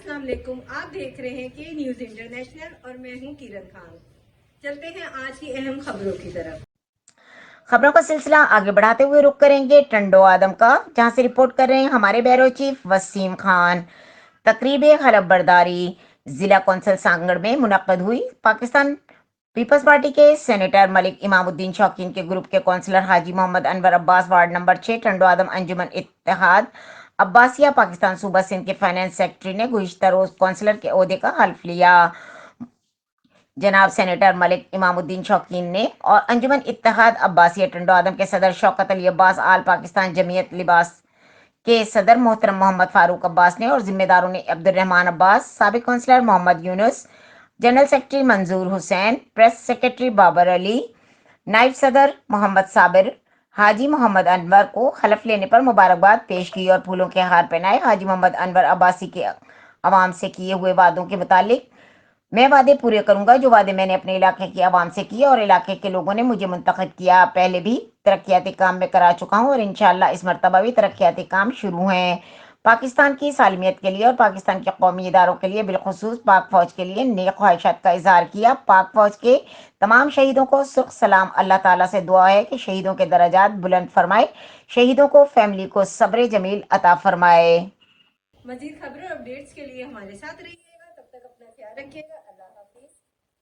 السلام علیکم. آپ دیکھ رہے ہیں کے نیوز انٹرنیشنل اور میں ہوں کرن خان. چلتے ہیں آج کی اہم خبروں کی طرف. خبروں کا سلسلہ آگے بڑھاتے ہوئے رخ کریں گے ٹنڈو آدم کا، جہاں سے رپورٹ کر رہے ہیں ہمارے بیورو چیف وسیم خان. تقریب حلف برداری ضلع کونسل سانگڑ میں منعقد ہوئی. پاکستان پیپلز پارٹی کے سینیٹر ملک امام الدین شوقین کے گروپ کے کونسلر حاجی محمد انور عباس وارڈ نمبر 6 ٹنڈو آدم انجمن اتحاد عباسیہ پاکستان صوبہ سندھ کے فائنانس سیکرٹری نے گزشتہ روز کونسلر کے عہدے کا حلف لیا. جناب سینیٹر ملک امام الدین شوقین نے اور انجمن اتحاد عباسیہ ٹنڈو آدم کے صدر شوکت علی عباس، آل پاکستان جمعیت لباس کے صدر محترم محمد فاروق عباس نے اور ذمہ داروں نے عبد الرحمان عباس، سابق کونسلر محمد یونس، جنرل سیکرٹری منظور حسین، پریس سیکرٹری بابر علی، نائب صدر محمد صابر، حاجی محمد انور کو حلف لینے پر مبارکباد پیش کی اور پھولوں کے ہار پہنائے. حاجی محمد انور عباسی کے عوام سے کیے ہوئے وعدوں کے متعلق: میں وعدے پورے کروں گا جو وعدے میں نے اپنے علاقے کی عوام سے کیے اور علاقے کے لوگوں نے مجھے منتخب کیا. پہلے بھی ترقیاتی کام میں کرا چکا ہوں اور انشاءاللہ اس مرتبہ بھی ترقیاتی کام شروع ہیں. پاکستان کی سالمیت کے لیے اور پاکستان کے قومی اداروں کے لیے، بالخصوص پاک فوج کے لیے نیک خواہشات کا اظہار کیا. پاک فوج کے تمام شہیدوں کو سخت سلام. اللہ تعالیٰ سے دعا ہے کہ شہیدوں کے درجات بلند فرمائے، شہیدوں کو فیملی کو صبر جمیل عطا فرمائے. مزید خبروں اور اپڈیٹس کے لیے ہمارے ساتھ رہیے گا. تب تک اپنا خیال رکھیے گا.